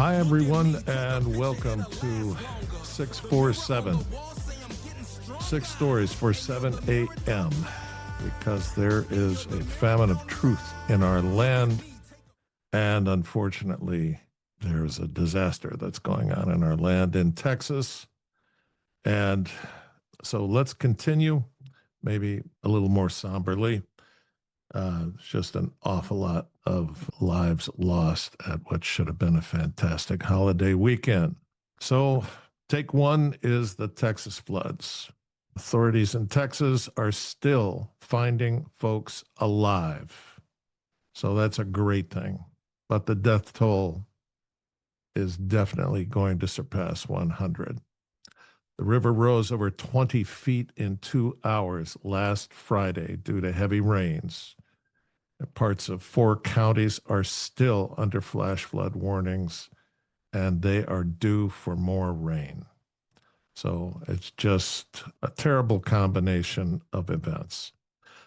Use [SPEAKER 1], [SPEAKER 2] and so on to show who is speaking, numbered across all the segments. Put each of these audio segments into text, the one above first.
[SPEAKER 1] Hi, everyone, and welcome to 647. 6 stories for 7 a.m. because there is a famine of truth in our land, and unfortunately, there's a disaster that's going on in our land in Texas. And so let's continue, maybe a little more somberly. Just an awful lot of lives lost at what should have been a fantastic holiday weekend. So, take one is the Texas floods. Authorities in Texas are still finding folks alive. So, that's a great thing. But the death toll is definitely going to surpass 100. The river rose over 20 feet in 2 hours last Friday due to heavy rains. Parts of 4 counties are still under flash flood warnings, and they are due for more rain. So it's just a terrible combination of events.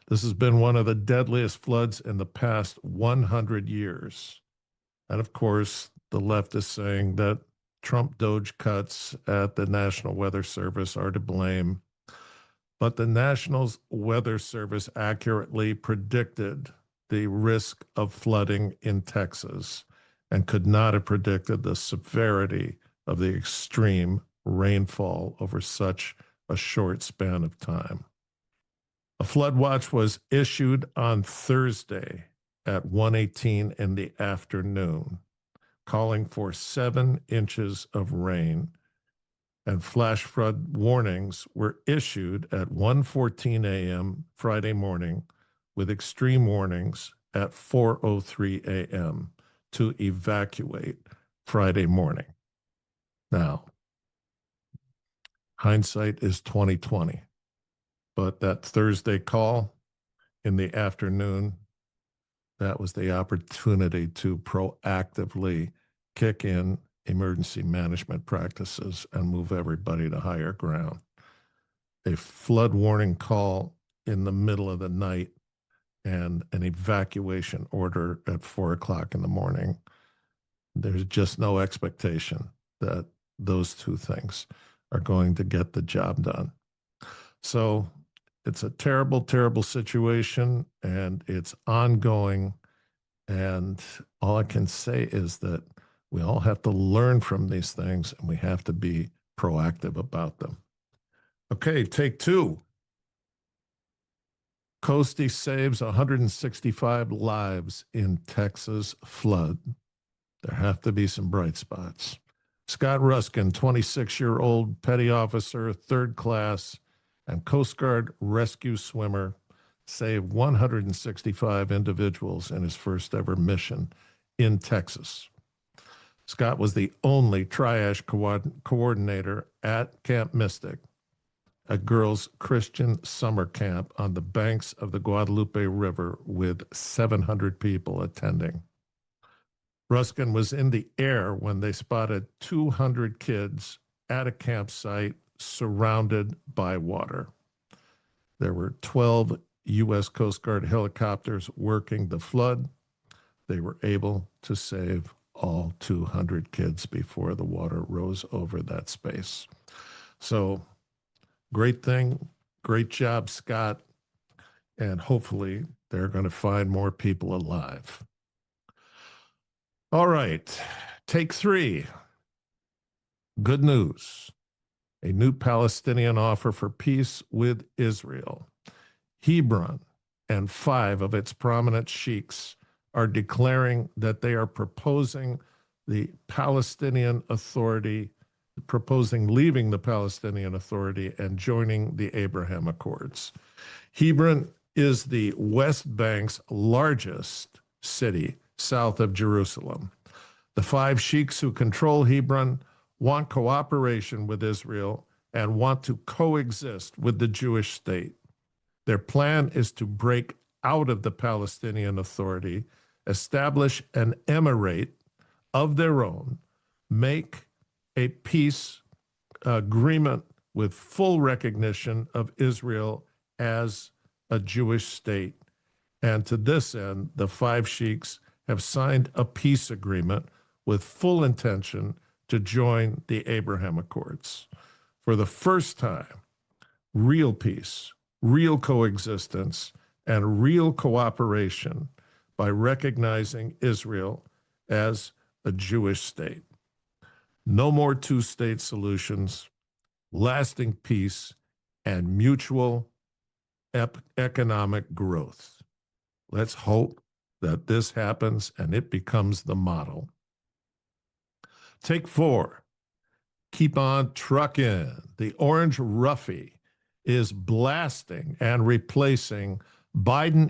[SPEAKER 1] This has been one of the deadliest floods in the past 100 years. And of course, the left is saying that Trump Doge cuts at the National Weather Service are to blame. But the National Weather Service accurately predicted the risk of flooding in Texas and could not have predicted the severity of the extreme rainfall over such a short span of time. A flood watch was issued on Thursday at 1:18 in the afternoon, calling for 7 inches of rain, and flash flood warnings were issued at 1:14 a.m. Friday morning, with extreme warnings at 4:03 a.m. to evacuate Friday morning. Now, hindsight is 2020, but that Thursday call in the afternoon, that was the opportunity to proactively kick in emergency management practices and move everybody to higher ground. A flood warning call in the middle of the night and an evacuation order at 4 o'clock in the morning. There's just no expectation that those two things are going to get the job done. So it's a terrible, terrible situation, and it's ongoing. And all I can say is that we all have to learn from these things, and we have to be proactive about them. Okay, take 2. Coastie saves 165 lives in Texas flood. There have to be some bright spots. Scott Ruskin, 26-year-old petty officer, 3rd class, and Coast Guard rescue swimmer, saved 165 individuals in his first ever mission in Texas. Scott was the only triage coordinator at Camp Mystic, a girls' Christian summer camp on the banks of the Guadalupe River with 700 people attending. Ruskin was in the air when they spotted 200 kids at a campsite surrounded by water. There were 12 U.S. Coast Guard helicopters working the flood. They were able to save all 200 kids before the water rose over that space. So, great thing. Great job, Scott. And hopefully they're going to find more people alive. All right. Take 3. Good news. A new Palestinian offer for peace with Israel. Hebron and 5 of its prominent sheiks are declaring that they are proposing the Palestinian Authority, proposing leaving the Palestinian Authority and joining the Abraham Accords. Hebron is the West Bank's largest city south of Jerusalem. The 5 sheiks who control Hebron want cooperation with Israel and want to coexist with the Jewish state. Their plan is to break out of the Palestinian Authority, establish an emirate of their own, make a peace agreement with full recognition of Israel as a Jewish state. And to this end, the 5 sheiks have signed a peace agreement with full intention to join the Abraham Accords. For the first time, real peace, real coexistence, and real cooperation by recognizing Israel as a Jewish state. No more two-state solutions, lasting peace, and mutual economic growth. Let's hope that this happens and it becomes the model. Take 4. Keep on trucking. The orange roughie is blasting and replacing Biden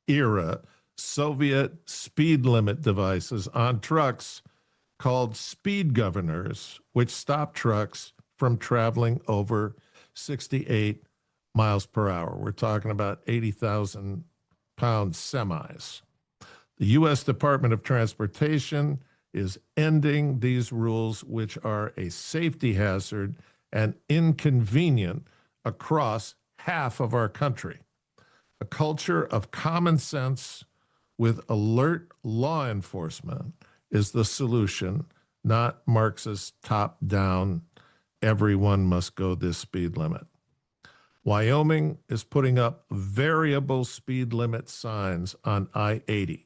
[SPEAKER 1] era Soviet speed limit devices on trucks called speed governors, which stop trucks from traveling over 68 miles per hour. We're talking about 80,000-pound semis. The U.S. Department of Transportation is ending these rules, which are a safety hazard and inconvenient across half of our country. A culture of common sense with alert law enforcement is the solution, not Marxist top-down, everyone must go this speed limit. Wyoming is putting up variable speed limit signs on I-80.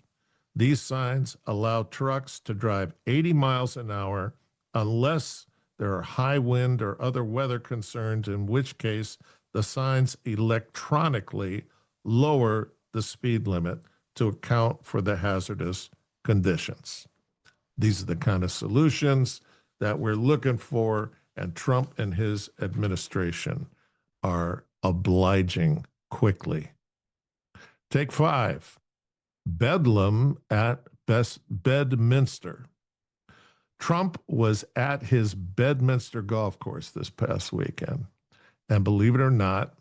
[SPEAKER 1] These signs allow trucks to drive 80 miles an hour unless there are high wind or other weather concerns, in which case the signs electronically lower the speed limit to account for the hazardous conditions. These are the kind of solutions that we're looking for, and Trump and his administration are obliging quickly. Take 5. Bedlam at Bedminster. Trump was at his Bedminster golf course this past weekend, and believe it or not,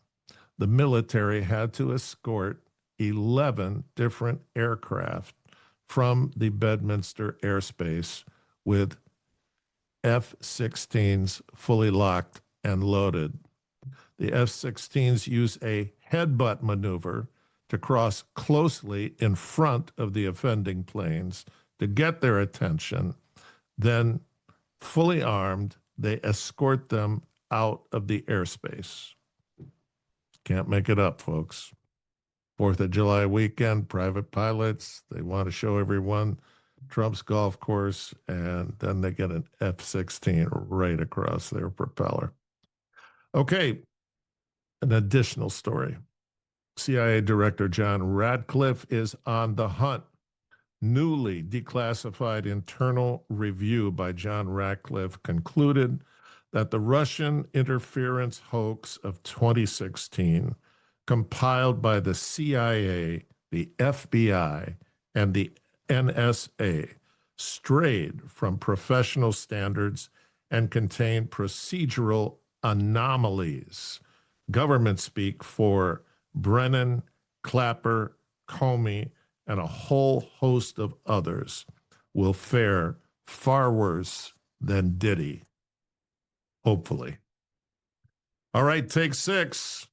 [SPEAKER 1] the military had to escort 11 different aircraft from the Bedminster airspace with F-16s fully locked and loaded. The F-16s use a headbutt maneuver to cross closely in front of the offending planes to get their attention. Then, fully armed, they escort them out of the airspace. Can't make it up, folks. 4th of July weekend, private pilots, they want to show everyone Trump's golf course, and then they get an F-16 right across their propeller. Okay, an additional story. CIA Director John Ratcliffe is on the hunt. Newly declassified internal review by John Ratcliffe concluded that the Russian interference hoax of 2016, compiled by the CIA, the FBI, and the NSA, strayed from professional standards and contained procedural anomalies. Government speak for Brennan, Clapper, Comey, and a whole host of others will fare far worse than Diddy, hopefully. All right, take 6.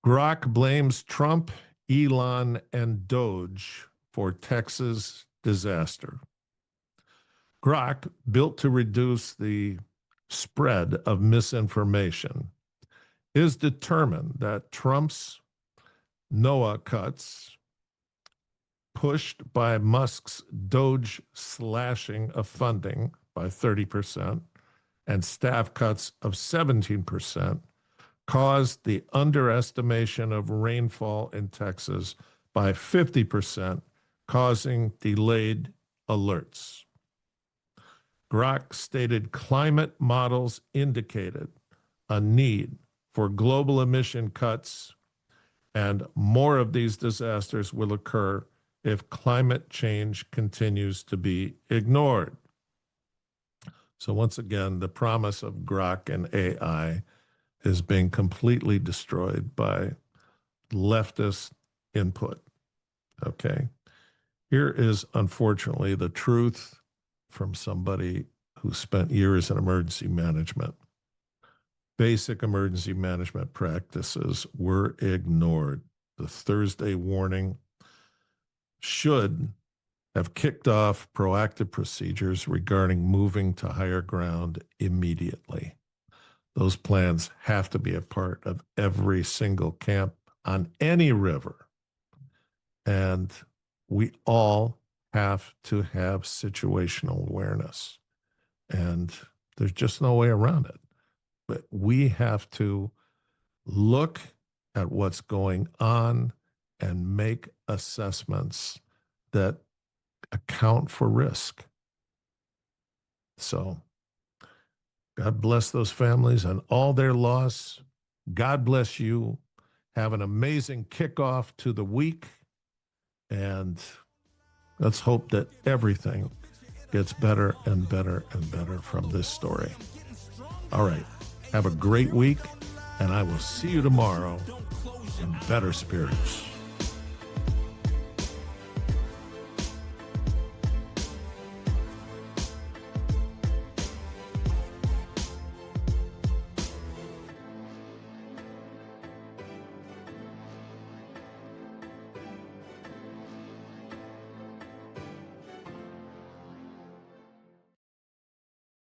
[SPEAKER 1] Grok blames Trump, Elon, and Doge for Texas disaster. Grok, built to reduce the spread of misinformation, is determined that Trump's NOAA cuts, pushed by Musk's Doge slashing of funding by 30% and staff cuts of 17%, caused the underestimation of rainfall in Texas by 50%, causing delayed alerts. Grok stated climate models indicated a need for global emission cuts, and more of these disasters will occur if climate change continues to be ignored. So once again, the promise of Grok and AI is being completely destroyed by leftist input. Okay. Here is unfortunately the truth from somebody who spent years in emergency management. Basic emergency management practices were ignored. The Thursday warning should have kicked off proactive procedures regarding moving to higher ground immediately. Those plans have to be a part of every single camp on any river. And we all have to have situational awareness. And there's just no way around it. But we have to look at what's going on and make assessments that account for risk. So God bless those families and all their loss. God bless you. Have an amazing kickoff to the week. And let's hope that everything gets better and better and better from this story. All right. Have a great week, and I will see you tomorrow in better spirits.